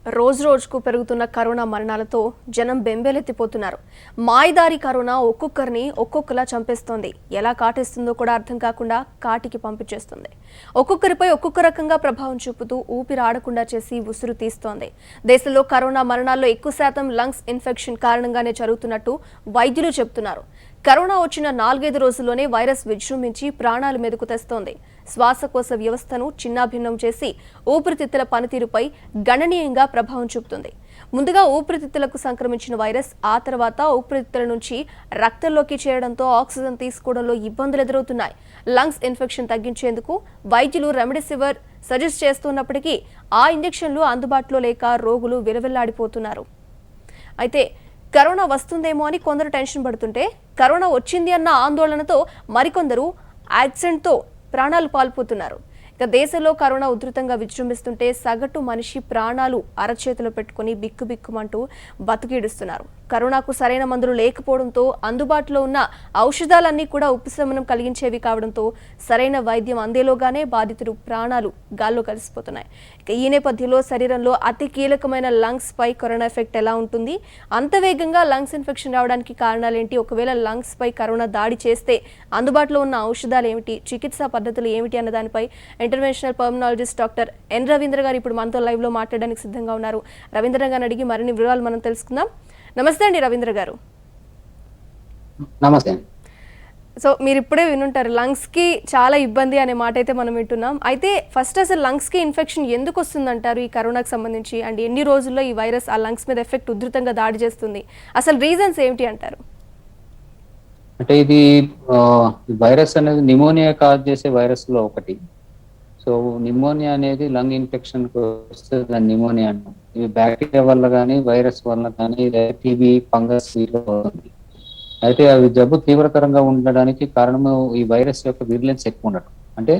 రోజు రోజుకు పెరుగుతున్న కరోనా మరణాలతో జనం బెంబేలెత్తిపోతున్నారు. మాయదారి కరోనా ఒక్కొక్కరిని ఒక్కొక్కలా చంపేస్తోంది. ఎలా కాటేస్తుందో కూడా అర్థం కాకుండా కాటికి పంపించేస్తుంది. ఒక్కొక్కరిపై ఒక్కొక్క రకంగా ప్రభావం చూపుతూ ఊపిరి ఆడకుండా చేసి ఉసురు తీస్తోంది. దేశంలో కరోనా మరణాల్లో ఎక్కువ శాతం లంగ్స్ ఇన్ఫెక్షన్ కారణంగానే జరుగుతున్నట్టు వైద్యులు చెబుతున్నారు. కరోనా వచ్చిన 4-5 రోజుల్లోనే వైరస్ విజృంభించి ప్రాణాలు మెదుకు తెస్తోంది. శ్వాసకోశ వ్యవస్థను చిన్నాభిన్నం చేసి ఊపిరితిత్తుల పనితీరుపై గణనీయంగా ప్రభావం చూపుతుంది. ముందుగా ఊపిరితిత్తులకు సంక్రమించిన వైరస్ ఆ తర్వాత ఊపిరితిత్తుల నుంచి రక్తంలోకి చేరడంతో ఆక్సిజన్ తీసుకోవడంలో ఇబ్బందులు ఎదురవుతున్నాయి. లంగ్స్ ఇన్ఫెక్షన్ తగ్గించేందుకు వైద్యులు రెమ్డెసివిర్ సజెస్ట్ చేస్తున్నప్పటికీ ఆ ఇంజెక్షన్లు అందుబాటులో లేక రోగులు విలవిల్లాడిపోతున్నారు. అయితే కరోనా వస్తుందేమో అని కొందరు టెన్షన్ పడుతుంటే కరోనా వచ్చింది అన్న ఆందోళనతో మరికొందరు యాక్సిడెంట్తో ప్రాణాలు పాల్పోతున్నారు. ఇక దేశంలో కరోనా ఉధృతంగా విజృంభిస్తుంటే సగటు మనిషి ప్రాణాలు అరచేతిలో పెట్టుకుని బిక్కుబిక్కుమంటూ బతికిడుస్తున్నారు. కరోనాకు సరైన మందులు లేకపోవడంతో అందుబాటులో ఉన్న ఔషధాలన్నీ కూడా ఉపశమనం కలిగించేవి కావడంతో సరైన వైద్యం అందేలోగానే బాధితులు ప్రాణాలు గాల్లో కలిసిపోతున్నాయి. ఇక ఈ నేపథ్యంలో శరీరంలో అతి కీలకమైన లంగ్స్ పై కరోనా ఎఫెక్ట్ ఎలా ఉంటుంది, అంత వేగంగా లంగ్స్ ఇన్ఫెక్షన్ రావడానికి కారణాలేంటి, ఒకవేళ లంగ్స్ పై కరోనా దాడి చేస్తే అందుబాటులో ఉన్న ఔషధాలు ఏమిటి, చికిత్సా పద్ధతులు ఏమిటి అన్న దానిపై interventional pulmonologist doctor N Ravindra గారు ఇప్పుడు మనతో లైవ్ లో మాట్లాడడానికి సిద్ధంగా ఉన్నారు. రవీంద్ర గారిని అడిగి మరిన్ని వివరాలు మనం తెలుసుకుందాం. నమస్తే అండి రవీంద్ర గారు. నమస్తే. సో మీరు ఇప్పుడే వినుంటారు లంగ్స్ కి చాలా ఇబ్బంది అనే మాట అయితే మనం వింటున్నాం. అయితే ఫస్ట్ అసలు లంగ్స్ కి ఇన్ఫెక్షన్ ఎందుకు వస్తుందంటారు ఈ కరోనాకి సంబంధించి, అండ్ ఎన్ని రోజుల్లో ఈ వైరస్ ఆ లంగ్స్ మీద ఎఫెక్ట్ ఉధృతంగా దాడి చేస్తుంది, అసలు రీజన్స్ ఏమిటి అంటారు? అంటే ఇది వైరస్ అనేది నిమోనియా కాజ్ చేసే వైరస్ లో ఒకటి. సో నిమోనియా అనేది లంగ్ ఇన్ఫెక్షన్ వస్తే దాన్ని నిమోనియా అంటాం. ఇవి బ్యాక్టీరియా వల్ల కానీ వైరస్ వల్ల కానీ టీబీ ఫంగస్ అవుతుంది. అయితే అవి జబ్బు తీవ్రతరంగా ఉండడానికి కారణము ఈ వైరస్ యొక్క విరులెన్స్ ఎక్కువ ఉండటం. అంటే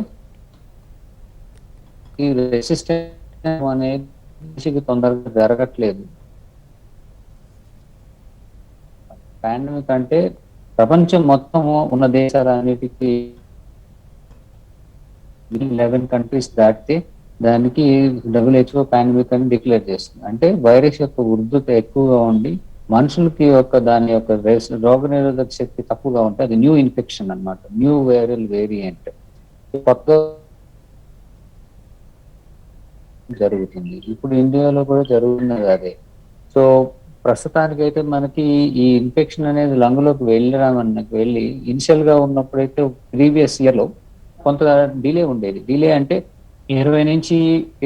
ఈ రెసిస్టెన్స్ అనేది తొందరగా జరగట్లేదు. పాండమిక్ అంటే ప్రపంచం మొత్తం ఉన్న దేశాలన్నిటికీ 11 కంట్రీస్ దాటితే దానికి WHO పాండమిక్ అని డిక్లేర్ చేస్తుంది. అంటే వైరస్ యొక్క ఉధృత ఎక్కువగా ఉండి మనుషులకి దాని యొక్క రోగ నిరోధక శక్తి తక్కువగా ఉంటే అది న్యూ ఇన్ఫెక్షన్ అన్నమాట, న్యూ వైరల్ వేరియంట్ కొత్త జరుగుతుంది. ఇప్పుడు ఇండియాలో కూడా జరుగుతున్నది అదే. సో ప్రస్తుతానికైతే మనకి ఈ ఇన్ఫెక్షన్ అనేది లంగ్లోకి వెళ్ళి ఇనిషియల్ గా ఉన్నప్పుడైతే ప్రీవియస్ ఇయర్ లో కొంత డిలే ఉండేది. డిలే అంటే 20 నుంచి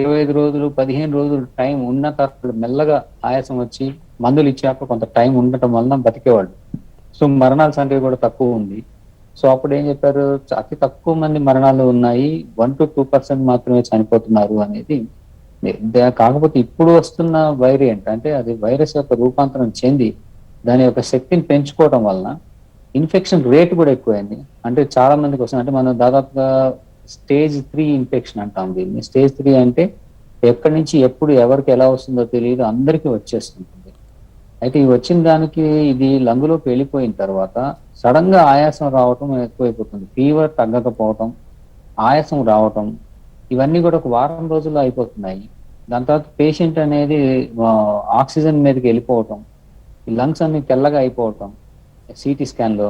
25 రోజులు 15 రోజులు టైం ఉన్న తర్వాత మెల్లగా ఆయాసం వచ్చి మందులు ఇచ్చాక కొంత టైం ఉండటం వలన బతికేవాళ్ళు. సో మరణాల సంఖ్య కూడా తక్కువ ఉంది. సో అప్పుడు ఏం చెప్పారు, అతి తక్కువ మంది మరణాలు ఉన్నాయి, 1 to 2% మాత్రమే చనిపోతున్నారు అనేది. కాకపోతే ఇప్పుడు వస్తున్న వేరియంట్ అంటే అది వైరస్ యొక్క రూపాంతరం చెంది దాని యొక్క శక్తిని పెంచుకోవడం వలన ఇన్ఫెక్షన్ రేట్ కూడా ఎక్కువైంది. అంటే చాలా మందికి వస్తుంది. అంటే మనం దాదాపుగా స్టేజ్ 3 ఇన్ఫెక్షన్ అంటాం దీన్ని. స్టేజ్ 3 అంటే ఎక్కడి నుంచి ఎప్పుడు ఎవరికి ఎలా వస్తుందో తెలియదు, అందరికీ వచ్చేస్తుంటుంది. అయితే ఈ వచ్చిన దానికి ఇది లంగులోకి వెళ్ళిపోయిన తర్వాత సడన్ గా ఆయాసం రావటం ఎక్కువైపోతుంది. ఫీవర్ తగ్గకపోవటం, ఆయాసం రావటం, ఇవన్నీ కూడా ఒక వారం రోజుల్లో అయిపోతున్నాయి. దాని తర్వాత పేషెంట్ అనేది ఆక్సిజన్ మీదకి వెళ్ళిపోవటం, ఈ లంగ్స్ అన్ని తెల్లగా అయిపోవటం, సిటీ స్కాన్ లో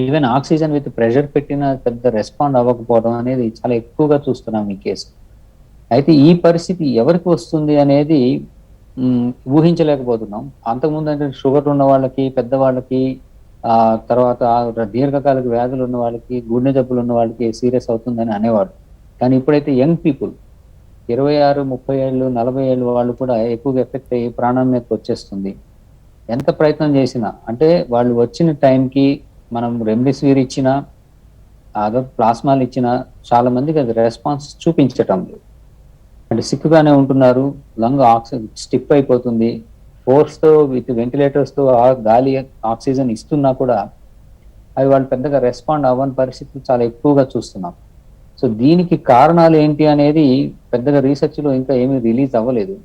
ఈవెన్ ఆక్సిజన్ విత్ ప్రెషర్ పెట్టిన పెద్ద రెస్పాండ్ అవ్వకపోవడం అనేది చాలా ఎక్కువగా చూస్తున్నాం ఈ కేసు. అయితే ఈ పరిస్థితి ఎవరికి వస్తుంది అనేది ఊహించలేకపోతున్నాం. అంతకుముందు అంటే షుగర్ ఉన్న వాళ్ళకి, పెద్దవాళ్ళకి, తర్వాత దీర్ఘకాలిక వ్యాధులు ఉన్న వాళ్ళకి, గుండె జబ్బులు ఉన్న వాళ్ళకి సీరియస్ అవుతుందని అనేవాడు. కానీ ఇప్పుడైతే యంగ్ పీపుల్ 26, 30 ఏళ్ళు, 40 ఏళ్ళు వాళ్ళు కూడా ఎక్కువగా ఎఫెక్ట్ అయ్యి ప్రాణం మీదకి వచ్చేస్తుంది. ఎంత ప్రయత్నం చేసినా అంటే వాళ్ళు వచ్చిన టైంకి మనం రెమ్డెసివిర్ ఇచ్చినా అదర్ ప్లాస్మాలు ఇచ్చినా చాలా మందికి అది రెస్పాన్స్ చూపించటం లేదు. అంటే సిక్గానే ఉంటున్నారు, లంగ్ ఆక్సిజన్ స్టిఫ్ అయిపోతుంది, ఫోర్స్ తో విత్ వెంటిలేటర్స్ తో గాలి ఆక్సిజన్ ఇస్తున్నా కూడా అవి వాళ్ళు పెద్దగా రెస్పాండ్ అవ్వని పరిస్థితులు చాలా ఎక్కువగా చూస్తున్నాం. సో దీనికి కారణాలు ఏంటి అనేది పెద్దగా రీసెర్చ్ లో ఇంకా ఏమీ రిలీజ్ అవ్వలేదు.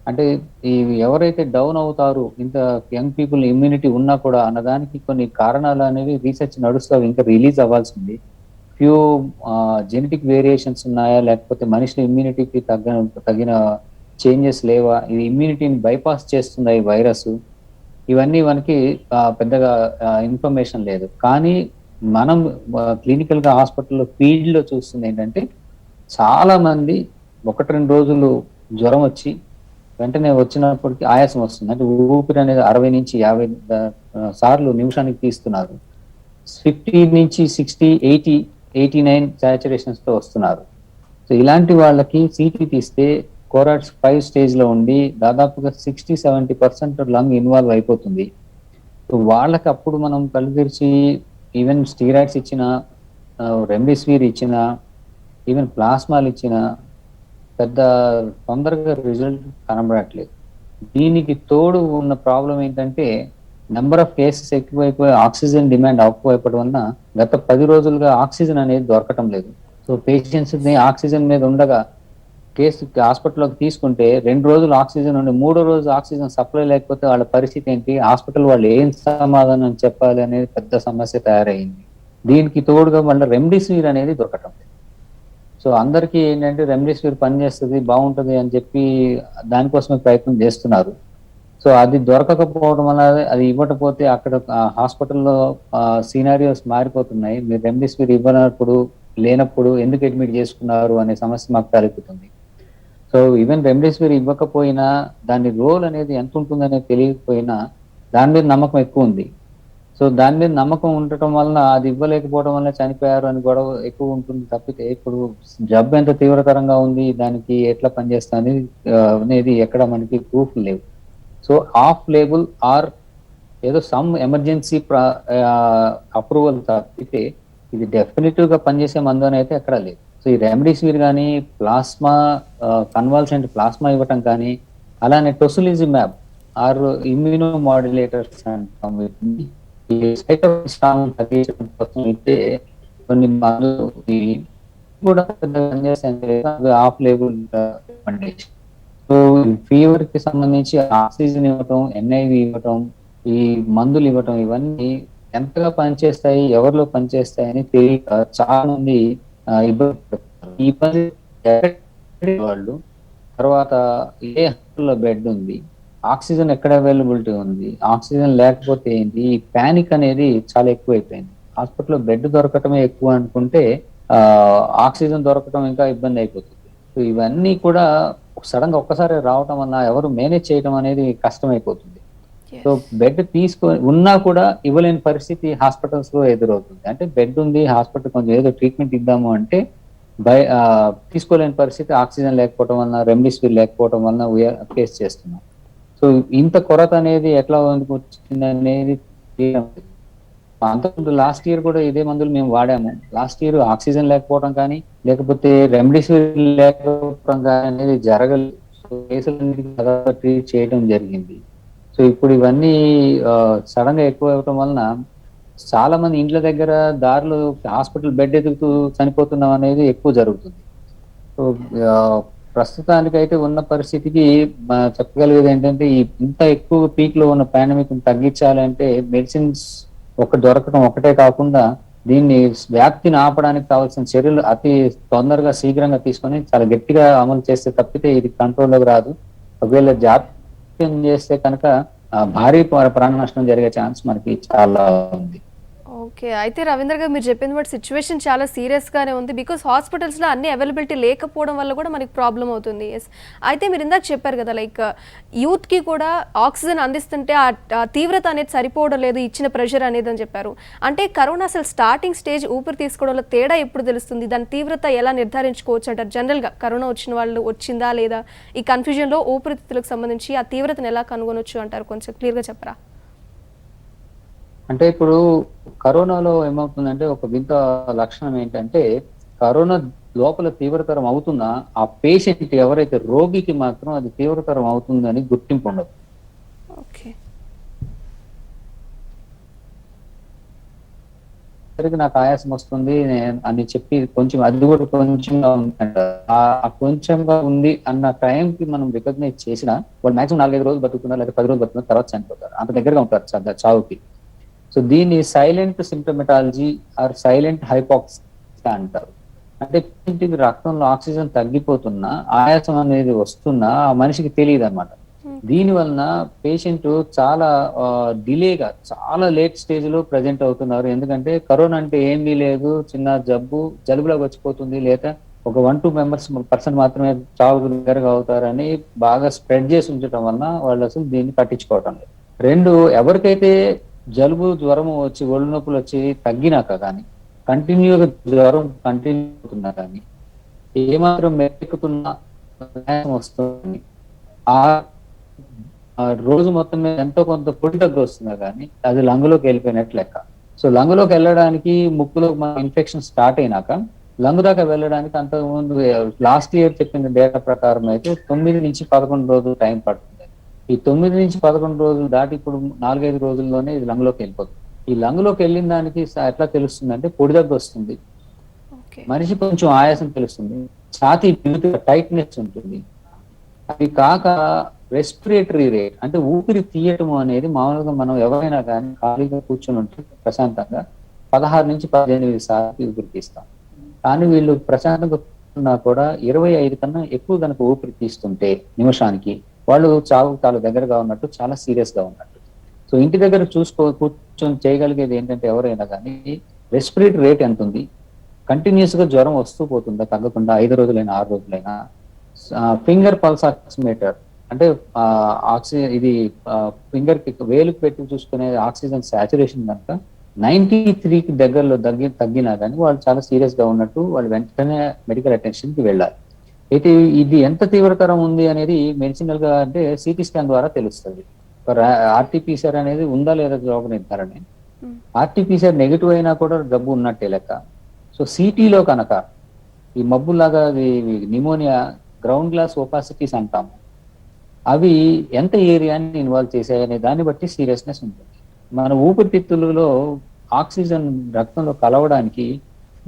అంటే ఈ ఎవరైతే డౌన్ అవుతారు, ఇంత యంగ్ పీపుల్ ఇమ్యూనిటీ ఉన్నా కూడా అన్నదానికి కొన్ని కారణాలు అనేవి రీసెర్చ్ నడుస్తావు, ఇంకా రిలీజ్ అవ్వాల్సింది. ఫ్యూ జెనెటిక్ వేరియేషన్స్ ఉన్నాయా, లేకపోతే మనిషి ఇమ్యూనిటీకి తగిన చేంజెస్ లేవా, ఇది ఇమ్యూనిటీని బైపాస్ చేస్తుందా ఈ వైరస్, ఇవన్నీ మనకి పెద్దగా ఇన్ఫర్మేషన్ లేదు. కానీ మనం క్లినికల్ గా హాస్పిటల్లో ఫీల్డ్ లో చూస్తుంది ఏంటంటే చాలా మంది 1-2 రోజులు జ్వరం వచ్చి వెంటనే వచ్చినప్పటికీ ఆయాసం వస్తుంది. అంటే ఊపిరి అనేది 60 నుంచి 50 సార్లు నిమిషానికి తీస్తున్నారు. 50 నుంచి 60, 80, 89 సాచురేషన్స్ తో వస్తున్నారు. సో ఇలాంటి వాళ్ళకి సిటీ తీస్తే కోరాట్స్ 5 స్టేజ్ లో ఉండి దాదాపుగా 60-70% లంగ్ ఇన్వాల్వ్ అయిపోతుంది. సో వాళ్ళకి అప్పుడు మనం కళ్ళు తెరిచి ఈవెన్ స్టీరాయిడ్స్ ఇచ్చిన, రెమ్డెసివిర్ ఇచ్చిన, ఈవెన్ ప్లాస్మాలు ఇచ్చిన పెద్ద తొందరగా రిజల్ట్ కనబడట్లేదు. దీనికి తోడు ఉన్న ప్రాబ్లం ఏంటంటే నెంబర్ ఆఫ్ కేసెస్ ఎక్కువైపోయి ఆక్సిజన్ డిమాండ్ ఎక్కువైపోవడం వలన గత 10 రోజులుగా ఆక్సిజన్ అనేది దొరకటం లేదు. సో పేషెంట్స్ ని ఆక్సిజన్ మీద ఉండగా కేసు హాస్పిటల్లోకి తీసుకుంటే 2 రోజులు ఆక్సిజన్ ఉండి 3వ రోజు ఆక్సిజన్ సప్లై లేకపోతే వాళ్ళ పరిస్థితి ఏంటి, హాస్పిటల్ వాళ్ళు ఏం సమాధానం చెప్పాలి అనేది పెద్ద సమస్య తయారైంది. దీనికి తోడుగా మళ్ళీ రెమ్డెసివిర్ అనేది దొరకటం లేదు. సో అందరికీ ఏంటంటే రెమ్డెసివిర్ పనిచేస్తుంది, బాగుంటుంది అని చెప్పి దానికోసమే ప్రయత్నం చేస్తున్నారు. సో అది దొరకకపోవడం వల్ల, అది ఇవ్వకపోతే అక్కడ హాస్పిటల్లో సినారియోస్ మారిపోతున్నాయి. మీరు రెమ్డెసివిర్ ఇవ్వనప్పుడు, లేనప్పుడు ఎందుకు అడ్మిట్ చేసుకున్నారు అనే సమస్య మాకు తలెత్తుతుంది. సో ఈవెన్ రెమ్డెసివిర్ ఇవ్వకపోయినా దాని రోల్ అనేది ఎంత ఉంటుందనేది తెలియకపోయినా దాని మీద నమ్మకం ఎక్కువ ఉంది. సో దాని మీద నమ్మకం ఉండటం వలన అది ఇవ్వలేకపోవడం వల్ల చనిపోయారు అని గొడవ ఎక్కువ ఉంటుంది తప్పితే, ఇప్పుడు జబ్బు ఎంత తీవ్రతరంగా ఉంది, దానికి ఎట్లా పనిచేస్తుంది అనేది ఎక్కడ మనకి ప్రూఫ్ లేవు. సో ఆఫ్ లేబుల్ ఆర్ ఏదో సమ్ ఎమర్జెన్సీ అప్రూవల్ తప్పితే ఇది డెఫినెటివ్ గా పనిచేసే మందు అని అయితే ఎక్కడా లేదు. సో ఈ రెమ్డెసివిర్ కానీ, ప్లాస్మా కన్వాల్సెంట్ ప్లాస్మా ఇవ్వటం కానీ, అలానే టొసిలిజిమాబ్ ఆర్ ఇమ్యూనో మాడ్యులేటర్స్ అంటాం, ఈ సైటోస్టామిన్ తగ్గించడం కోసం అయితే కొన్ని మందులు కూడా off label recommendation. So fever కి సంబంధించి ఆక్సిజన్ ఇవ్వటం, ఎన్ఐవి ఇవ్వటం, ఈ మందులు ఇవ్వటం, ఇవన్నీ ఎంతగా పనిచేస్తాయి, ఎవరిలో పనిచేస్తాయి అని తెలియక చాలా మంది ఇబ్బంది పడుతున్నారు. ఈ ఇబ్బంది వాళ్ళు తర్వాత ఏ హాస్పిటల్లో బెడ్ ఉంది, ఆక్సిజన్ ఎక్కడ అవైలబిలిటీ ఉంది, ఆక్సిజన్ లేకపోతే ఏంటి, ఈ ప్యానిక్ అనేది చాలా ఎక్కువైపోయింది. హాస్పిటల్లో బెడ్ దొరకటమే ఎక్కువ అనుకుంటే ఆక్సిజన్ దొరకటం ఇంకా ఇబ్బంది అయిపోతుంది. సో ఇవన్నీ కూడా సడన్ గా ఒక్కసారి రావటం వల్ల ఎవరు మేనేజ్ చేయడం అనేది కష్టమైపోతుంది. సో బెడ్ ఉన్నా కూడా ఇవ్వలేని పరిస్థితి హాస్పిటల్స్ లో ఎదురవుతుంది. అంటే బెడ్ ఉంది, హాస్పిటల్ కొంచెం ఏదో ట్రీట్మెంట్ ఇద్దాము అంటే తీసుకోలేని పరిస్థితి ఆక్సిజన్ లేకపోవడం వలన, రెమ్డెసివిర్ లేకపోవడం వలన ఫేస్ చేస్తున్నాం. సో ఇంత కొరత అనేది ఎట్లా వచ్చింది అనేది అంతకుముందు లాస్ట్ ఇయర్ కూడా ఇదే మందులు మేము వాడాము. లాస్ట్ ఇయర్ ఆక్సిజన్ లేకపోవడం కానీ, లేకపోతే రెమ్డెసివిర్ లేకపోవడం కానీ అనేది జరగలేదు. సో కేసులన్నిటికీ ట్రీట్ చేయడం జరిగింది. సో ఇప్పుడు ఇవన్నీ సడన్ గా ఎక్కువ అవ్వటం వలన చాలా మంది ఇంట్ల దగ్గర దారిలో హాస్పిటల్ బెడ్ ఎదుగుతూ చనిపోతున్నాం అనేది ఎక్కువ జరుగుతుంది. సో ప్రస్తుతానికైతే ఉన్న పరిస్థితికి చెప్పగలిగేది ఏంటంటే, ఈ ఇంత ఎక్కువ పీక్ లో ఉన్న పాండమిక్ తగ్గించాలంటే మెడిసిన్స్ దొరకడం ఒకటే కాకుండా దీన్ని వ్యాప్తిని ఆపడానికి కావాల్సిన చర్యలు అతి తొందరగా శీఘ్రంగా తీసుకొని చాలా గట్టిగా అమలు చేస్తే తప్పితే ఇది కంట్రోల్లోకి రాదు. ఒకవేళ జాప్యం చేస్తే కనుక భారీ ప్రాణ నష్టం జరిగే ఛాన్స్ మనకి చాలా ఉంది. ఓకే, అయితే రవీంద్ర గారు మీరు చెప్పింది బట్ సిచ్యువేషన్ చాలా సీరియస్గానే ఉంది. బికాస్ హాస్పిటల్స్లో అన్ని అవైలబిలిటీ లేకపోవడం వల్ల కూడా మనకి ప్రాబ్లం అవుతుంది. ఎస్, అయితే మీరు ఇందాక చెప్పారు కదా, లైక్ యూత్కి కూడా ఆక్సిజన్ అందిస్తుంటే ఆ తీవ్రత అనేది సరిపోవడం లేదు, ఇచ్చిన ప్రెషర్ అనేది అని చెప్పారు. అంటే కరోనా అసలు స్టార్టింగ్ స్టేజ్ ఊపిరి తీసుకోవడంలో తేడా ఎప్పుడు తెలుస్తుంది, దాని తీవ్రత ఎలా నిర్ధారించుకోవచ్చు అంటారు? జనరల్గా కరోనా వచ్చిన వాళ్ళు వచ్చిందా లేదా, ఈ కన్ఫ్యూజన్లో ఊపిరితిత్తులకు సంబంధించి ఆ తీవ్రతను ఎలా కనుగొనొచ్చు అంటారు? కొంచెం క్లియర్గా చెప్పరా. అంటే ఇప్పుడు కరోనాలో ఏమవుతుందంటే ఒక వింత లక్షణం ఏంటంటే, కరోనా లోపల తీవ్రతరం అవుతున్నా ఆ పేషెంట్ ఎవరైతే రోగికి మాత్రం అది తీవ్రతరం అవుతుందని గుర్తింపు ఉండదు. నాకు ఆయాసం వస్తుంది అని చెప్పి కొంచెం అది కూడా కొంచెంగా ఉందంట, ఆ కొంచెంగా ఉంది అన్న టైంకి మనం రికగ్నైజ్ చేసినా వాళ్ళు మాక్సిమం 4-5 రోజులు బతుకుతున్నారు, లేదా 10 రోజులు బతుకుతున్నారు, తర్వాత చనిపోతారు. అంత దగ్గరగా ఉంటారు చావుకి. సో దీన్ని silent symptomatology or silent hypoxia అంటారు. అంటే పేషెంట్కి రక్తంలో ఆక్సిజన్ తగ్గిపోతున్నా, ఆయాసం అనేది వస్తున్నా ఆ మనిషికి తెలియదు అనమాట. ఓకే. దీని వలన పేషెంట్ చాలా డిలేగా, చాలా లేట్ స్టేజ్ లో ప్రజెంట్ అవుతున్నారు. ఎందుకంటే కరోనా అంటే ఏంది లేదు, చిన్న జలుబులాగా వచ్చిపోతుంది, లేదా ఒక 1-2 పర్సన్ మాత్రమే చావు దగ్గరగా అవుతారని బాగా స్ప్రెడ్ చేసి ఉంచడం వలన వాళ్ళు అసలు దీన్ని పట్టించుకోవటం లేదు. రెండు, ఎవరికైతే జలుబు జ్వరం వచ్చి ఒళ్ళు నొప్పులు వచ్చి తగ్గినాక కానీ కంటిన్యూగా జ్వరం కంటిన్యూ అవుతున్నా కానీ ఏమాత్రం మెరుకుతున్నా ఆయాసం వస్తుంది, ఆ ఆ రోజు మొత్తం మీద ఎంతో కొంత పొడి దగ్గు వస్తున్నా కానీ అది లంగులోకి వెళ్ళిపోయినట్లు లెక్క. సో లంగులోకి వెళ్ళడానికి ముక్కులో మన ఇన్ఫెక్షన్ స్టార్ట్ అయినాక లంగు దాకా వెళ్ళడానికి అంతకుముందు లాస్ట్ ఇయర్ చెప్పిన డేటా ప్రకారం అయితే 9 నుంచి 11 రోజులు టైం పడుతుంది. ఈ 9 నుంచి 11 రోజులు దాటి ఇప్పుడు 4-5 రోజుల్లోనే ఇది లంగులోకి వెళ్ళిపోతుంది. ఈ లంగులోకి వెళ్ళిన దానికి ఎట్లా తెలుస్తుంది అంటే పొడి దగ్గు వస్తుంది, ఓకే. మనిషి కొంచెం ఆయాసం తెలుస్తుంది, ఛాతీ టైట్నెస్ ఉంటుంది. అవి కాక రెస్పిరేటరీ రేట్ అంటే ఊపిరి తీయటం అనేది మామూలుగా మనం ఎవరైనా కానీ ఖాళీగా కూర్చొని ఉంటే ప్రశాంతంగా 16 నుంచి 18 సార్లు ఊపిరి తీస్తాం. కానీ వీళ్ళు ప్రశాంతంగా ఉన్నా కూడా 25 కన్నా ఎక్కువ కనుక ఊపిరి తీస్తుంటే నిమిషానికి వాళ్ళు చావు చాలా దగ్గరగా ఉన్నట్టు, చాలా సీరియస్ గా ఉన్నట్టు. సో ఇంటి దగ్గర కూర్చొని చేయగలిగేది ఏంటంటే ఎవరైనా కానీ రెస్పిరేటరీ రేట్ ఎంత ఉంది, కంటిన్యూస్ గా జ్వరం వస్తూ పోతుందా తగ్గకుండా 5 రోజులైనా 6 రోజులైనా, ఫింగర్ పల్స్ ఆక్సిమీటర్ అంటే ఆక్సిజన్ ఇది ఫింగర్ కి వేలుకు పెట్టి చూసుకునే ఆక్సిజన్ సాచురేషన్ కనుక 93కి దగ్గరలో తగ్గినా కానీ వాళ్ళు చాలా సీరియస్ గా ఉన్నట్టు, వాళ్ళు వెంటనే మెడికల్ అటెన్షన్ కి వెళ్ళాలి. అయితే ఇది ఎంత తీవ్రతరం ఉంది అనేది మెడిసినల్ గా అంటే సిటీ స్కాన్ ద్వారా తెలుస్తుంది. ఆర్టీపీసీఆర్ అనేది ఉందా లేదా జవాబు నిర్ధారణ. ఆర్టీపీసీఆర్ నెగిటివ్ అయినా కూడా జబ్బు ఉన్నట్టే లెక్క. సో సిటీలో కనుక ఈ మబ్బులాగా నిమోనియా, గ్రౌండ్ గ్లాస్ ఓపాసిటీస్ అంటాము, అవి ఎంత ఏరియాని ఇన్వాల్వ్ చేశాయనే దాన్ని బట్టి సీరియస్నెస్ ఉంటుంది. మన ఊపిరితిత్తులలో ఆక్సిజన్ రక్తంలో కలవడానికి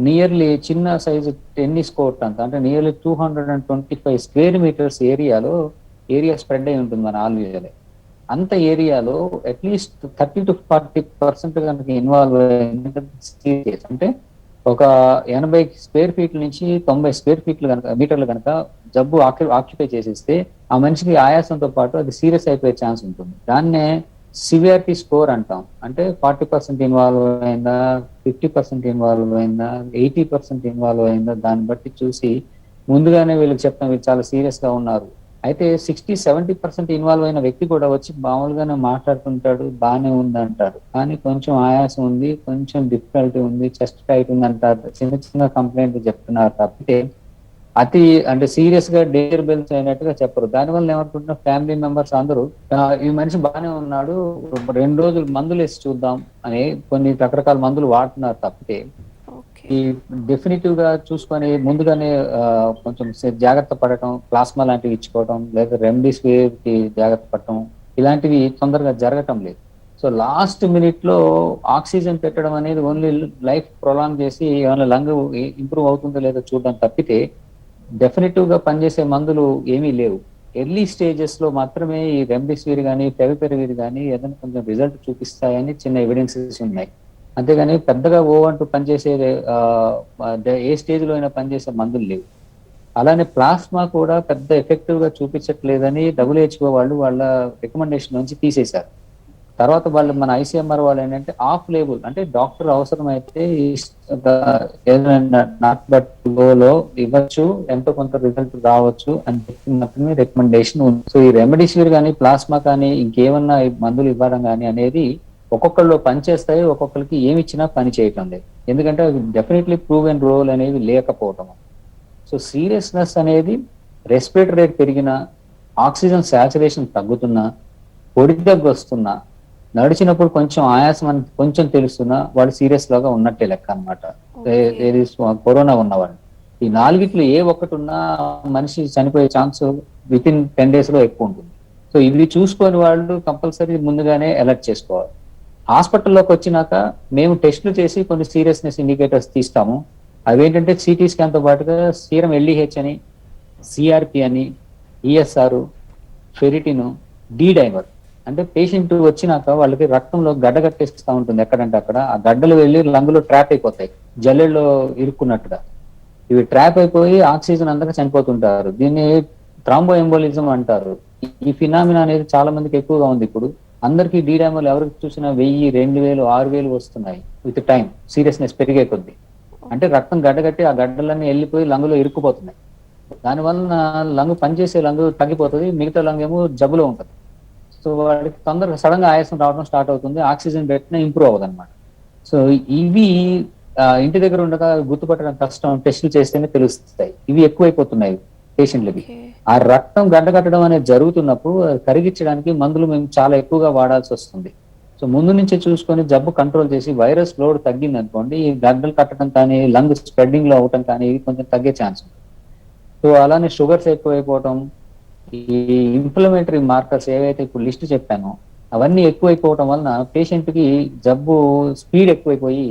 నియర్లీ చిన్న సైజు టెన్నిస్ కోర్ట్ అంత అంటే nearly 225 square metres area spread అయి ఉంటుంది మన ఆల్వేలో. అంత ఏరియాలో అట్లీస్ట్ 30-40% కనుక ఇన్వాల్వ్ అంటే ఒక 80 స్క్వేర్ ఫీట్ల నుంచి 90 స్క్వేర్ ఫీట్లు మీటర్లు కనుక జబ్బు ఆక్యుపై చేసేస్తే ఆ మనిషికి ఆయాసంతో పాటు అది సీరియస్ అయిపోయే ఛాన్స్ ఉంటుంది. దాన్నే సివియారిటీ స్కోర్ అంటాం. అంటే 40% ఇన్వాల్వ్ అయిందా, 50% ఇన్వాల్వ్ అయిందా, 80% ఇన్వాల్వ్ అయిందా, దాన్ని బట్టి చూసి ముందుగానే వీళ్ళకి చెప్తాం వీళ్ళు చాలా సీరియస్ గా ఉన్నారు. అయితే 60-70% ఇన్వాల్వ్ అయిన వ్యక్తి కూడా వచ్చి మామూలుగానే మాట్లాడుతుంటాడు, బాగానే ఉంది అంటారు, కానీ కొంచెం ఆయాసం ఉంది, కొంచెం డిఫికల్టీ ఉంది, చెస్ట్ టైట్ ఉంది అంటారు, చిన్న చిన్న కంప్లైంట్ చెప్తున్నారు తప్పితే అతి అంటే సీరియస్ గా డేంజర్ బెల్స్ అయినట్టుగా చెప్పరు. దానివల్ల ఏమనుకుంటున్నా ఫ్యామిలీ మెంబర్స్ అందరూ ఈ మనిషి బాగానే ఉన్నాడు 2 రోజులు మందులు వేసి చూద్దాం అని కొన్ని రకరకాల మందులు వాడుతున్నారు తప్పితే ఓకే. ఈ డెఫినెటివ్ గా చూసుకొని ముందుగానే కొంచెం జాగ్రత్త పడటం, ప్లాస్మా లాంటివి ఇచ్చుకోవటం, లేదా రెమ్డెసివిర్ కి జాగ్రత్త పడటం, ఇలాంటివి తొందరగా జరగటం లేదు. సో లాస్ట్ మినిట్ లో ఆక్సిజన్ పెట్టడం అనేది ఓన్లీ లైఫ్ ప్రొలాంగ్ చేసి ఏమైనా లంగ్ ఇంప్రూవ్ అవుతుందో లేదో చూడడం తప్పితే డెఫినెటివ్ గా పనిచేసే మందులు ఏమీ లేవు. ఎర్లీ స్టేజెస్ లో మాత్రమే ఈ రెమ్డెసివిర్ కానీ ఫెవిపిరవిర్ కానీ ఏదైనా కొంచెం రిజల్ట్ చూపిస్తాయని చిన్న ఎవిడెన్సెస్ ఉన్నాయి. అంతేగాని పెద్దగా అంటూ పనిచేసే ఏ స్టేజ్ లో అయినా పనిచేసే మందులు లేవు. అలానే ప్లాస్మా కూడా పెద్ద ఎఫెక్టివ్ గా చూపించట్లేదని WHO వాళ్ళు వాళ్ళ రికమెండేషన్ నుంచి తీసేశారు. తర్వాత వాళ్ళు మన ICMR వాళ్ళు ఏంటంటే ఆఫ్ లేబుల్ అంటే డాక్టర్ అవసరమైతే ఏదైనా నాట్ బట్ లో ఇవ్వచ్చు, ఎంతో కొంత రిజల్ట్ రావచ్చు అని చెప్పి మాత్రమే రికమెండేషన్ ఉంది. సో ఈ రెమెడీసివిర్ కానీ ప్లాస్మా కానీ ఇంకేమన్నా మందులు ఇవ్వడం కానీ అనేది ఒక్కొక్కళ్ళు పనిచేస్తాయి, ఒక్కొక్కరికి ఏమి ఇచ్చినా పని చేయటం లేదు. ఎందుకంటే డెఫినెట్లీ ప్రూవెన్ రోల్ అనేవి లేకపోవటం. సో సీరియస్నెస్ అనేది రెస్పిరేటరీ రేట్ పెరిగినా, ఆక్సిజన్ సాచురేషన్ తగ్గుతున్నా, పొడి దగ్గు వస్తున్నా, నడిచినప్పుడు కొంచెం ఆయాసం అని కొంచెం తెలుస్తున్నా వాళ్ళు సీరియస్ లాగా ఉన్నట్టే లెక్క అనమాట. ఏది కరోనా ఉన్నవాళ్ళు ఈ నాలుగిట్లో ఏ ఒక్కటి ఉన్నా మనిషి చనిపోయే ఛాన్స్ వితిన్ 10 days లో ఎక్కువ ఉంటుంది. సో ఇవి చూసుకొని వాళ్ళు కంపల్సరీ ముందుగానే అలర్ట్ చేసుకోవాలి. హాస్పిటల్లోకి వచ్చినాక మేము టెస్టులు చేసి కొన్ని సీరియస్నెస్ ఇండికేటర్స్ తీస్తాము. అవేంటంటే సిటీ స్కాన్ తో పాటుగా సీరం LDH అని, CRP అని, ESR, ఫెరిటిన్, డి డైమర్. అంటే పేషెంట్ వచ్చినాక వాళ్ళకి రక్తంలో గడ్డ కట్టేస్తూ ఉంటుంది ఎక్కడంటే అక్కడ. ఆ గడ్డలు వెళ్ళి లంగులో ట్రాప్ అయిపోతాయి జల్లెల్లో ఇరుక్కున్నట్టుగా. ఇవి ట్రాప్ అయిపోయి ఆక్సిజన్ అందక చనిపోతుంటారు. దీన్ని థ్రాంబో ఎంబోలిజం అంటారు. ఈ ఫినామినా అనేది చాలా మందికి ఎక్కువగా ఉంది ఇప్పుడు. అందరికి డీడామర్లు ఎవరికి చూసినా 1000, 2000, 6000 వస్తున్నాయి విత్ టైం, సీరియస్నెస్ పెరిగే కొద్ది. అంటే రక్తం గడ్డగట్టి ఆ గడ్డలన్నీ వెళ్ళిపోయి లంగులో ఇరుక్కుపోతున్నాయి. దానివల్ల లంగు పనిచేసే లంగు తగ్గిపోతుంది, మిగతా లంగు ఏమో జబ్బులో ఉంటుంది. సో వాడికి తొందరగా సడన్ గా ఆయాసం రావడం స్టార్ట్ అవుతుంది, ఆక్సిజన్ పెట్టినా ఇంప్రూవ్ అవ్వదు అనమాట. సో ఇవి ఇంటి దగ్గర ఉండగా గుర్తుపట్టడం కష్టం, టెస్టులు చేస్తేనే తెలుస్తాయి. ఇవి ఎక్కువైపోతున్నాయి పేషెంట్లకి. ఆ రక్తం గడ్డకట్టడం అనేది జరుగుతున్నప్పుడు అది కరిగించడానికి మందులు మేము చాలా ఎక్కువగా వాడాల్సి వస్తుంది. సో ముందు నుంచే చూసుకొని జబ్బు కంట్రోల్ చేసి వైరస్ లోడ్ తగ్గింది అనుకోండి, ఈ గడ్డలు కట్టడం కానీ లంగ్ స్ప్రెడ్డింగ్ లో అవటం కానీ ఇవి కొంచెం తగ్గే ఛాన్స్ ఉంది. సో అలానే షుగర్స్ ఎక్కువైపోవటం, ఈ ఇన్ఫ్లమేటరీ మార్కర్స్ ఏవైతే ఇప్పుడు లిస్ట్ చెప్పానో అవన్నీ ఎక్కువైపోవటం వలన పేషెంట్ కి జబ్బు స్పీడ్ ఎక్కువైపోయి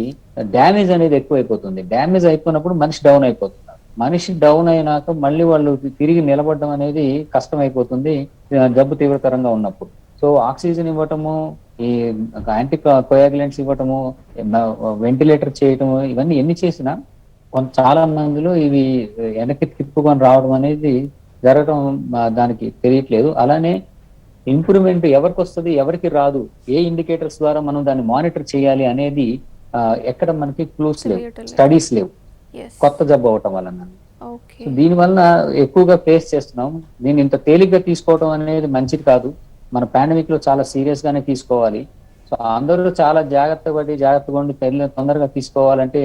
డ్యామేజ్ అనేది ఎక్కువైపోతుంది. డ్యామేజ్ అయిపోయినప్పుడు మనిషి డౌన్ అయిపోతున్నారు. మనిషి డౌన్ అయినాక మళ్ళీ వాళ్ళు తిరిగి నిలబడడం అనేది కష్టం అయిపోతుంది జబ్బు తీవ్రతరంగా ఉన్నప్పుడు. సో ఆక్సిజన్ ఇవ్వటము, ఈ యాంటీ కోయాగులెంట్స్ ఇవ్వటము, వెంటిలేటర్ చేయటము, ఇవన్నీ ఎన్ని చేసినా చాలా మందిలో ఇవి వెనక్కి తిప్పుకొని రావడం అనేది జరగడం దానికి తెలియట్లేదు. అలానే ఇంప్రూవ్మెంట్ ఎవరికి వస్తుంది ఎవరికి రాదు, ఏ ఇండికేటర్స్ ద్వారా మనం దాన్ని మానిటర్ చేయాలి అనేది ఎక్కడ మనకి క్లూస్ లేవు, స్టడీస్ లేవు, కొత్త జబ్బు అవటం వలన. దీని వలన ఎక్కువగా ఫేస్ చేస్తున్నాం. దీన్ని ఇంత తేలిగ్గా తీసుకోవడం అనేది మంచిది కాదు. మన పాండమిక్ లో చాలా సీరియస్ గానే తీసుకోవాలి. సో అందరూ చాలా జాగ్రత్తగా ఉండి తొందరగా తీసుకోవాలంటే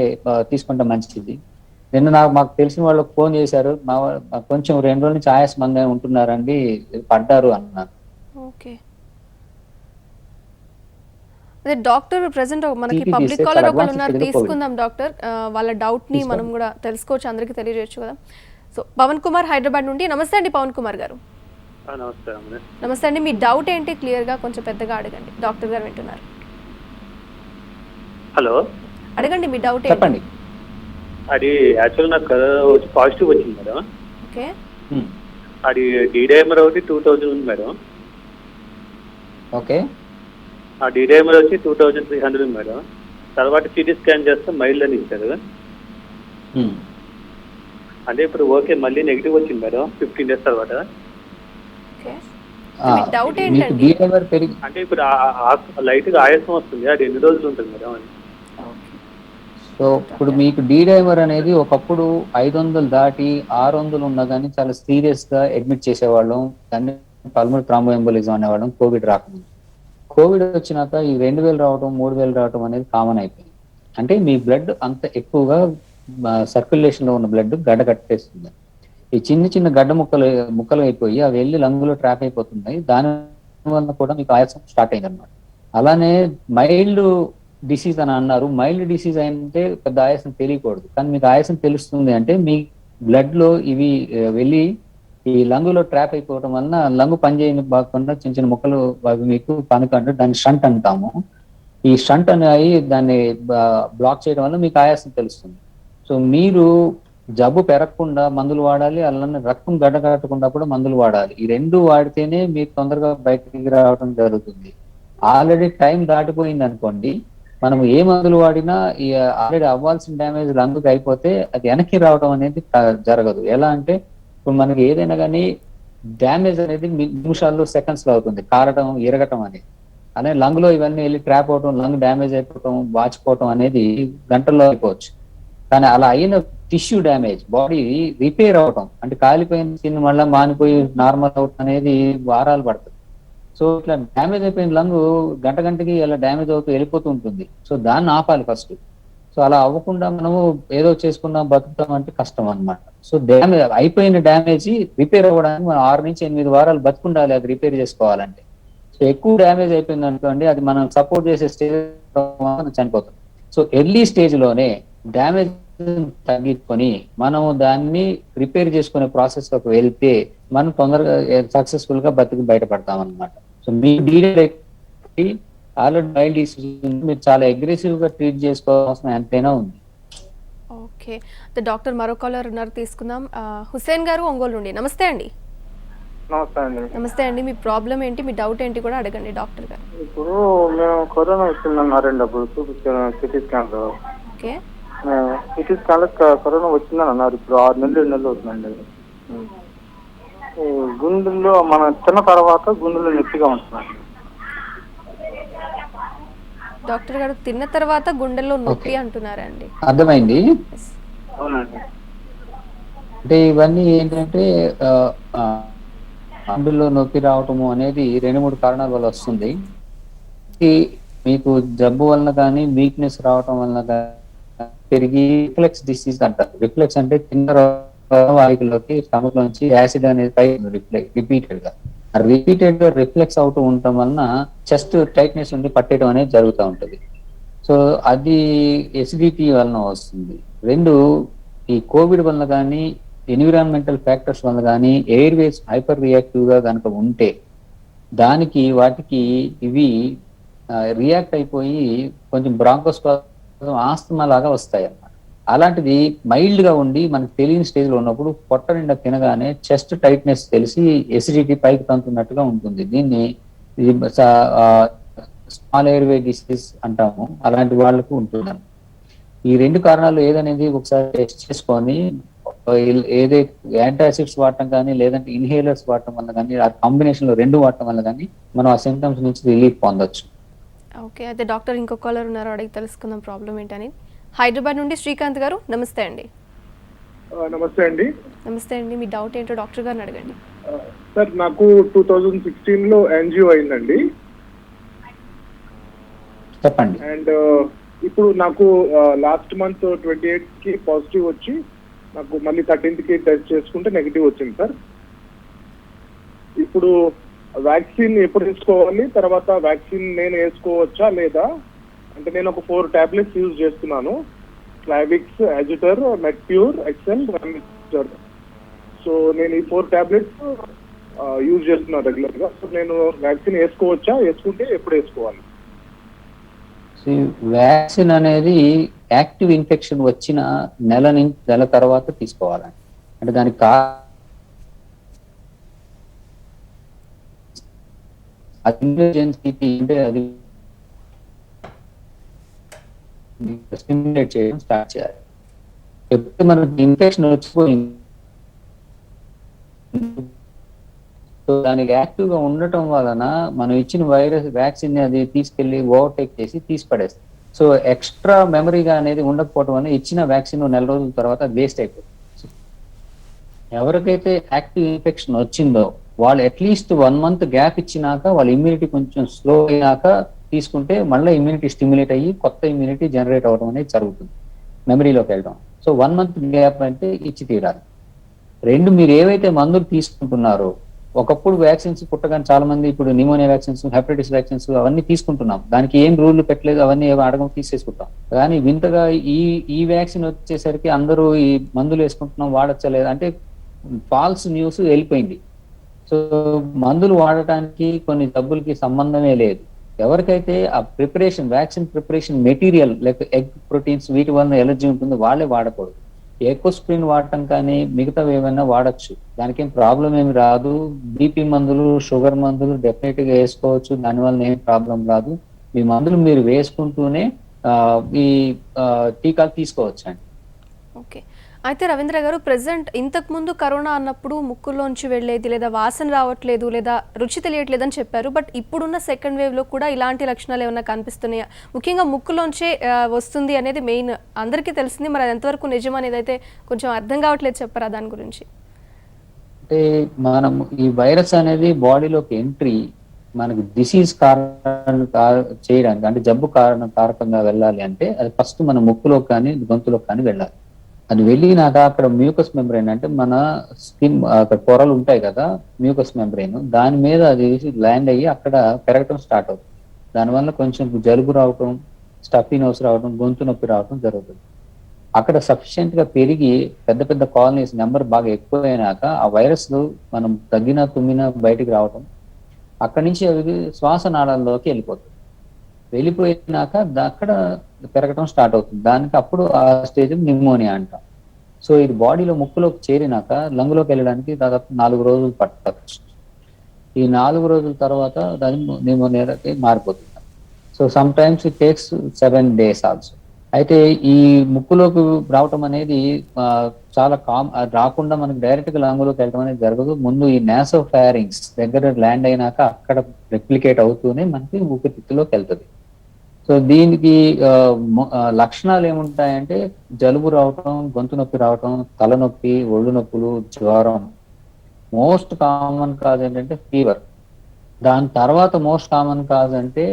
తీసుకుంటే మంచిది. నిన్న మాకు తెలిసిన వాళ్ళకి ఫోన్ చేశారు, కొంచెం 2 రోజుల నుంచి ఆయాసంగా ఉంటున్నారండి, పడ్డారు అన్నారు. ఓకే, అదే డాక్టర్ ప్రెసెంట్ మనకి పబ్లిక్ కాలర్ ఒకళ్ళు ఉన్నారు, తీసుకుందాం డాక్టర్. వాళ్ళ డౌట్ ని మనం కూడా తెలుసుకోవచ్చు, అందరికీ తెలియజేయచ్చు కదా. సో పవన్ కుమార్ హైదరాబాద్ నుండి. నమస్తే అండి పవన్ కుమార్ గారు. నమస్తే అండి, మీ డౌట్ ఏంటి క్లియర్ గా కొంచెం పెద్దగా అడగండి, డాక్టర్ గారు వింటున్నారు. హలో, అడగండి మీ డౌట్ చెప్పండి. అది యాక్చువల్ నాకు పాజిటివ్ వచ్చింది మేడం. ఓకే, అది డీడైమర్ ఒకటి 2000 ఉంది మేడం. ఓకే, ఆ డీడైమర్ వచ్చి 2300 ఉంది మేడం. తర్వాత సిటీ స్కాన్ చేస్తే మైల్డ్ అని ఇచ్చారు. అదే ఇప్పుడు ఓకే, మళ్ళీ నెగిటివ్ వచ్చింది మేడం 15 days తర్వాత. అంటే ఇప్పుడు లైట్ గా ఆయాసం వస్తుంది, అది ఎన్ని రోజులు ఉంటుంది మేడం అని. సో ఇప్పుడు మీకు డీడైమర్ అనేది ఒకప్పుడు 500 దాటి 600 ఉన్నా కానీ చాలా సీరియస్ గా అడ్మిట్ చేసేవాళ్ళం, దాన్ని పల్మనరీ థ్రాంబోఎంబోలిజం అనేవాళ్ళం కోవిడ్ రాకముందు. కోవిడ్ వచ్చినాక ఈ 2000 రావడం 3000 రావడం అనేది కామన్ అయిపోయింది. అంటే మీ బ్లడ్ అంత ఎక్కువగా సర్క్యులేషన్ లో ఉన్న బ్లడ్ గడ్డ కట్టేస్తుంది. ఈ చిన్న గడ్డ ముక్కలు అయిపోయి అవి వెళ్ళి లంగులో ట్రాప్ అయిపోతున్నాయి. దాని వల్ల కూడా మీకు ఆయాసం స్టార్ట్ అయింది అనమాట. అలానే మైల్డ్ డిసీజ్ అని అన్నారు. మైల్డ్ డిసీజ్ అంటే పెద్ద ఆయాసం తెలియకూడదు, కానీ మీకు ఆయాసం తెలుస్తుంది అంటే మీ బ్లడ్ లో ఇవి వెళ్ళి ఈ లంగులో ట్రాప్ అయిపోవడం వలన లంగు పనిచేయని బాగుండా చిన్న ముక్కలు అవి మీకు పనుకంటే దాన్ని షంట్ అంటాము. ఈ షంట్ అనేవి దాన్ని బ్లాక్ చేయడం వల్ల మీకు ఆయాసం తెలుస్తుంది. సో మీరు జబ్బు పెరగకుండా మందులు వాడాలి, అలానే రక్తం గడ్డకట్టకుండా కూడా మందులు వాడాలి. ఈ 2 వాడితేనే మీరు తొందరగా బయటికి రావడం జరుగుతుంది. ఆల్రెడీ టైం దాటిపోయింది అనుకోండి, మనం ఏ మందులు వాడినా ఈ ఆల్రెడీ అవ్వాల్సిన డ్యామేజ్ లంగుకి అయిపోతే అది వెనక్కి రావడం అనేది జరగదు. ఎలా అంటే ఇప్పుడు మనకి ఏదైనా కానీ డ్యామేజ్ అనేది నిమిషాల్లో సెకండ్స్ లో అవుతుంది, కారటం ఇరగటం అనేది. అలానే లంగ్లో ఇవన్నీ వెళ్ళి ట్రాప్ అవటం, లంగ్ డ్యామేజ్ అయిపోవటం, వాచిపోవటం అనేది గంటల్లో అయిపోవచ్చు. కానీ అలా అయిన టిష్యూ డ్యామేజ్, బాడీ రిపేర్ అవటం అంటే కాలిపోయిన స్కిన్ మళ్ళీ మానిపోయి నార్మల్ అవటం అనేది వారాలు పడుతుంది. సో ఇట్లా డ్యామేజ్ అయిపోయిన లంగ్ గంటకి ఇలా డ్యామేజ్ అవుతూ వెళ్ళిపోతూ ఉంటుంది. సో దాన్ని ఆపాలి ఫస్ట్. సో అలా అవ్వకుండా మనము ఏదో చేసుకున్నాం బతుకుతాం అంటే కష్టం అనమాట. సో అయిపోయిన డ్యామేజ్ రిపేర్ అవ్వడానికి మనం 6 నుంచి 8 వారాలు బతుకుండాలి అది రిపేర్ చేసుకోవాలంటే. సో ఎక్కువ డ్యామేజ్ అయిపోయింది అనుకోండి, అది మనం సపోర్ట్ చేసే స్టేజ్ చనిపోతాం. సో ఎర్లీ స్టేజ్ లోనే డ్యామేజ్ తగ్గించుకొని మనము దాన్ని రిపేర్ చేసుకునే ప్రాసెస్ లోకి వెళ్తే మనం తొందరగా సక్సెస్ఫుల్ గా బయటపడతాం అనమాట. సో మీ ఆల్రెడీ మైల్డ్ డిసీజ్ మీరు చాలా అగ్రెసివ్ గా ట్రీట్ చేసుకోవాల్సిన ఎంతైనా ఉంది. ఓకే, డాక్టర్ మరో కాలర్ ఉన్నారు, తీసుకుందాం. హుసేన్ గారు ఒంగోలు నుండి. నమస్తే అండి. నమస్తే అండి, మీ ప్రాబ్లం ఏంటి, మీ డౌట్ ఏంటి కూడా అడగండి డాక్టర్ గారు. ఇప్పుడు మేము కరోనా వచ్చిందన్నారండి, అప్పుడు చూపించాను సిటీ స్కాన్ లో. ఓకే, సిటీ స్కాన్లో కరోనా వచ్చిందని అన్నారు. ఇప్పుడు 6 నెలలు 7 నెలలు అవుతుందండి. ఈ గుండెల్లో మనం తిన్న తర్వాత గుండెల్లో నొప్పిగా ఉంటుందండి. డాక్టర్ గారు తిన్న తర్వాత గుండెల్లో నొప్పి ఓకే, అంటున్నారండి. అర్థమైంది. ఎస్. అవునండి. అంటే ఇవన్నీ ఏంటంటే ఆ, ఆ, గుండెల్లో నొప్పి రావటము అనేది 2-3 కారణాల వల్ల వస్తుంది. ఈ మీకు జబ్బు వలన కానీ వీక్నెస్ రావటం వలన కానీ పెరిగి రిఫ్లెక్స్ డిసీజ్ అంటారు. రిఫ్లెక్స్ అంటే కింద వాయువులోకి స్టమక్ నుంచి యాసిడ్ అనేది పై రిపీటెడ్ గా రిఫ్లెక్స్ అవుతూ ఉండటం వలన చెస్ట్ టైట్నెస్ ఉండి పట్టేయడం అనేది జరుగుతూ ఉంటుంది. సో అది ఎసిడిటీ వలన వస్తుంది. రెండు, ఈ కోవిడ్ వలన కానీ ఎన్విరాన్మెంటల్ ఫ్యాక్టర్స్ వలన కానీ ఎయిర్ వేస్ హైపర్ రియాక్టివ్ గా కనుక ఉంటే దానికి వాటికి ఇవి రియాక్ట్ అయిపోయి కొంచెం బ్రాంకోస్పాజం ఆస్తమా లాగా వస్తాయి అన్నమాట. అలాంటిది మైల్డ్ గా ఉండి మనకు తెలియని స్టేజ్ లో ఉన్నప్పుడు పొట్ట నిండా తినగానే చెస్ట్ టైట్నెస్ తెలిసి ఎసిడిటీ పైకి తంతున్నట్టుగా ఉంటుంది. దీన్ని స్మాల్ ఎయిర్వే డిసీజ్ అంటాము. అలాంటి వాళ్ళకు ఉంటున్నాను. ఈ 2 కారణాలు ఏదనేది ఒకసారి టెస్ట్ చేసుకొని ఏదైతే యాంటాసిడ్స్ వాడటం కానీ లేదంటే ఇన్హేలర్స్ వాడటం వల్ల కానీ ఆ కాంబినేషన్ లో 2 వాడటం వల్ల కానీ మనం ఆ సిమ్టమ్స్ నుంచి రిలీఫ్ పొందొచ్చు. ఓకే, అయితే డాక్టర్ ఇంకో కాలర్ ఉన్నారు, అడిగి తెలుసుకుందాం ప్రాబ్లం ఏంటని. హైదరాబాద్ నుండి శ్రీకాంత్ గారు, నమస్తే అండి. నమస్తే అండి. నమస్తే అండి, మీ డౌట్ ఏంటో డాక్టర్ గారిని అడగండి. సార్ నాకు 2016లో యాంజియో అయిందండి. చెప్పండి. అండ్ ఇప్పుడు నాకు లాస్ట్ మంత్ 28 కి పాజిటివ్ వచ్చి నాకు మళ్ళీ 13th కి టెస్ట్ చేసుకుంటే నెగిటివ్ వచ్చింది సార్. ఇప్పుడు వ్యాక్సిన్ ఎప్పుడు వేసుకోవాలి, తర్వాత వ్యాక్సిన్ నేను వేసుకోవచ్చా లేదా? అంటే నేను ఒక 4 టాబ్లెట్స్ యూజ్ చేస్తున్నాను, క్లావిక్స్, అజిటర్, మెట్ప్యూర్, ఎక్సెల్, రామిస్టర్. సో నేను ఈ 4 టాబ్లెట్స్ యూజ్ చేస్తున్నాను రెగ్యులర్ గా. సో నేను వ్యాక్సిన్ వేసుకోవచ్చా, వేసుకుంటే ఎప్పుడు వేసుకోవాలి? వ్యాక్సిన్ అనేది యాక్టివ్ ఇన్ఫెక్షన్ వచ్చిన నెల తర్వాత తీసుకోవాలండి. అంటే దానికి అంటే అది స్టిమ్యులేట్ చేయడం స్టార్ట్ చేయాలి. ఎప్పుడు మనకి ఇన్ఫెక్షన్ వచ్చిపోయింది, సో దానికి యాక్టివ్ గా ఉండటం వలన మనం ఇచ్చిన వైరస్ వ్యాక్సిన్ అది తీసుకెళ్లి ఓవర్టేక్ చేసి తీసి పడేస్తుంది. సో ఎక్స్ట్రా మెమరీగా అనేది ఉండకపోవడం వల్ల ఇచ్చిన వ్యాక్సిన్ నెల రోజుల తర్వాత వేస్ట్ అయిపోతుంది. ఎవరికైతే యాక్టివ్ ఇన్ఫెక్షన్ వచ్చిందో వాళ్ళు అట్లీస్ట్ 1 month గ్యాప్ ఇచ్చినాక వాళ్ళ ఇమ్యూనిటీ కొంచెం స్లో అయినాక తీసుకుంటే మళ్ళీ ఇమ్యూనిటీ స్టిమ్యులేట్ అయ్యి కొత్త ఇమ్యూనిటీ జనరేట్ అవ్వడం అనేది జరుగుతుంది, మెమరీలోకి వెళ్ళడం. సో 1 month గ్యాప్ అంటే ఇచ్చి తీరాలి. 2, మీరు ఏవైతే మందులు తీసుకుంటున్నారో, ఒకప్పుడు వ్యాక్సిన్స్ పుట్టగానే చాలా మంది ఇప్పుడు న్యూమోనియా వ్యాక్సిన్స్, హెపటైటిస్ వ్యాక్సిన్స్ అవన్నీ తీసుకుంటున్నాం. దానికి ఏం రూల్ పెట్టలేదు, అవన్నీ ఏమో అడగం తీసేసుకుంటాం. కానీ వింతగా ఈ వ్యాక్సిన్ వచ్చేసరికి అందరూ ఈ మందులు వేసుకుంటున్నాం, వాడచ్చలేదు అంటే ఫాల్స్ న్యూస్ వెళ్ళిపోయింది. సో మందులు వాడటానికి కొన్ని జబ్బులకి సంబంధమే లేదు. ఎవరికైతే ఆ preparation vaccine preparation material like egg proteins వీటి వల్ల ఎలర్జీ ఉంటుందో వాళ్ళే వాడకూడదు. ఎకోస్ప్రిన్ వాడటం కానీ మిగతావి ఏమైనా వాడచ్చు, దానికి ఏం ప్రాబ్లం ఏమి రాదు. బీపీ మందులు, షుగర్ మందులు డెఫినెట్ గా వేసుకోవచ్చు, దానివల్ల ఏం ప్రాబ్లం రాదు. మీ మందులు మీరు వేసుకుంటూనే ఈ టీకాలు తీసుకోవచ్చు అండి. ఓకే, అయితే రవీంద్ర గారు, ప్రెసెంట్ ఇంతకు ముందు కరోనా అన్నప్పుడు ముక్కులోంచి వెళ్ళేది లేదా వాసన రావట్లేదు లేదా రుచి తెలియట్లేదు అని చెప్పారు. బట్ ఇప్పుడున్న సెకండ్ వేవ్లో కూడా ఇలాంటి లక్షణాలు ఏమైనా కనిపిస్తున్నాయా? ముఖ్యంగా ముక్కులోంచే వస్తుంది అనేది మెయిన్ అందరికీ తెలిసింది, మరి అది ఎంతవరకు నిజం అనేది అయితే కొంచెం అర్థం కావట్లేదు, చెప్పరా దాని గురించి? అంటే మనం ఈ వైరస్ అనేది బాడీలోకి ఎంట్రీ మనకు డిసీజ్ చేయడానికి అంటే జబ్బు కారకంగా వెళ్ళాలి అంటే అది ఫస్ట్ మన ముక్కులోకి కానీ గొంతులోకి కానీ వెళ్ళాలి. అది వెళ్ళినాక అక్కడ మ్యూకస్ మెంబ్రెయిన్ అంటే మన స్కిన్ అక్కడ పొరలు ఉంటాయి కదా, మ్యూకస్ మెంబ్రెయిన్ దాని మీద అది ల్యాండ్ అయ్యి అక్కడ పెరగటం స్టార్ట్ అవుతుంది. దానివల్ల కొంచెం జలుబు రావటం, స్టఫీ నోస్ రావటం, గొంతు నొప్పి రావటం జరుగుతుంది. అక్కడ సఫిషియెంట్ గా పెరిగి పెద్ద పెద్ద కాలనీస్ నెంబర్ బాగా ఎక్కువైనాక ఆ వైరస్ మనం తగ్గిన తుమ్మిన బయటికి రావటం, అక్కడి నుంచి అవి శ్వాసనాళాల్లోకి వెళ్ళిపోయినాక అక్కడ పెరగటం స్టార్ట్ అవుతుంది. దానికి అప్పుడు ఆ స్టేజ్ న్యూమోనియా అంటాం. సో ఇది బాడీలో ముక్కులోకి చేరినాక లంగులోకి వెళ్ళడానికి దాదాపు 4 రోజులు పట్టవచ్చు. ఈ 4 రోజుల తర్వాత దాని న్యూమోనియాకి మారిపోతుంది. So some times it takes 7 days also. అయితే ఈ ముక్కులోకి రావటం అనేది చాలా రాకుండా మనకి డైరెక్ట్ గా లంగులోకి వెళ్ళడం అనేది జరగదు. ముందు ఈ నాసో ఫారింగ్స్ దగ్గర ల్యాండ్ అయినాక అక్కడ రెప్లికేట్ అవుతూనే మనకి ఊపిరితిత్తులోకి వెళ్తుంది. సో దీనికి లక్షణాలు ఏముంటాయంటే జలుబు రావటం, గొంతు నొప్పి రావటం, తలనొప్పి, ఒళ్ళు నొప్పులు, జ్వరం. మోస్ట్ కామన్ కాజ్ ఏంటంటే ఫీవర్. దాని తర్వాత మోస్ట్ కామన్ కాజ్ అంటే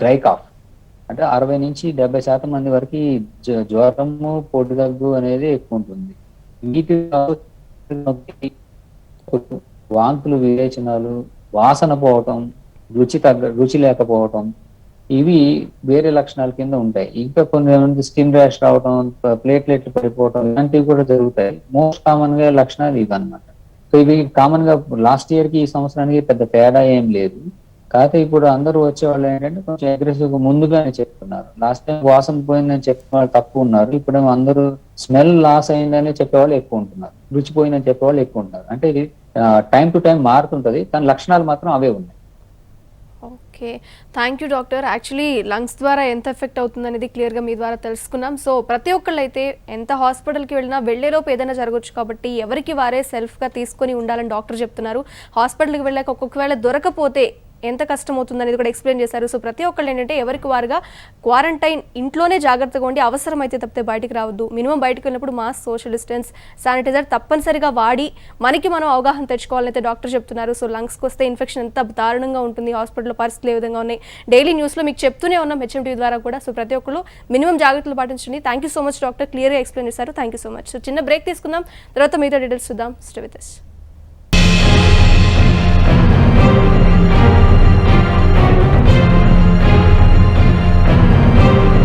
డ్రై కాఫ్. అంటే 60 నుంచి 70% మంది వరకు జ్వరము, పొడి దగ్గు అనేది ఎక్కువ ఉంటుంది. వీటి నొప్పి, వాంతులు, విరేచనాలు, వాసన పోవటం, రుచి లేకపోవటం, ఇవి వేరే లక్షణాల కింద ఉంటాయి. ఇంకా కొన్ని స్కిన్ ర్యాష్ రావటం, ప్లేట్లెట్లు పడిపోవటం, ఇలాంటివి కూడా జరుగుతాయి. మోస్ట్ కామన్ గా లక్షణాలు ఇవి అన్నమాట. సో ఇవి కామన్ గా లాస్ట్ ఇయర్ కి ఈ సంవత్సరానికి పెద్ద తేడా ఏం లేదు. కాకపోతే ఇప్పుడు అందరూ వచ్చేవాళ్ళు ఏంటంటే కొంచెం అగ్రెసివ్ గా ముందుగానే చెప్తున్నారు. లాస్ట్ టైం వాసన పోయిందని చెప్పిన వాళ్ళు తక్కువ ఉన్నారు. ఇప్పుడు అందరూ స్మెల్ లాస్ అయిందని చెప్పేవాళ్ళు ఎక్కువ ఉంటున్నారు, రుచి పోయిందని చెప్పేవాళ్ళు ఎక్కువ ఉంటున్నారు. అంటే ఇది టైం టు టైం మారుతుంటది, కానీ లక్షణాలు మాత్రం అవే ఉన్నాయి. Okay, thank you doctor. Actually lungs ద్వారా ఎంత ఎఫెక్ట్ అవుతుంది అనేది క్లియర్గా మీ ద్వారా తెలుసుకున్నాం. సో ప్రతి ఒక్కళ్ళు అయితే ఎంత హాస్పిటల్కి వెళ్ళినా వెళ్ళేలోపు ఏదైనా జరగచ్చు కాబట్టి ఎవరికి వారే సెల్ఫ్గా తీసుకొని ఉండాలని డాక్టర్ చెప్తున్నారు. హాస్పిటల్కి వెళ్ళాక ఒక్కొక్కవేళ దొరకపోతే ఎంత కష్టం అవుతుంది అనేది కూడా ఎక్స్ప్లెయిన్ చేశారు. సో ప్రతి ఒక్కళ్ళు ఏంటంటే ఎవరికి వారుగా క్వారంటైన్ ఇంట్లోనే జాగ్రత్తగా ఉండి అవసరమైతే తప్పితే బయటికి రావద్దు. మినిమం బయటకు వెళ్ళినప్పుడు మాస్క్, సోషల్ డిస్టెన్స్, శానిటైజర్ తప్పనిసరిగా వాడి మనకి మనం అవగాహన తెచ్చుకోవాలని అయితే డాక్టర్ చెప్తున్నారు. సో లంగ్స్కి వస్తే ఇన్ఫెక్షన్ ఎంత దారుణంగా ఉంటుంది, హాస్పిటల్లో పరిస్థితులు ఏ విధంగా ఉన్నాయి, డైలీ న్యూస్లో మీకు చెప్తూనే ఉన్నాం HMTV ద్వారా కూడా. సో ప్రతి ఒక్కళ్ళు మినిమం జాగ్రత్తలు పాటించండి. Thank you so much doctor, క్లియర్గా ఎక్స్ప్లెయిన్ చేశారు. Thank you so much. So చిన్న బ్రేక్ తీసుకుందాం, తర్వాత మిగతా డీటెయిల్స్ చూద్దాం. Stay with us.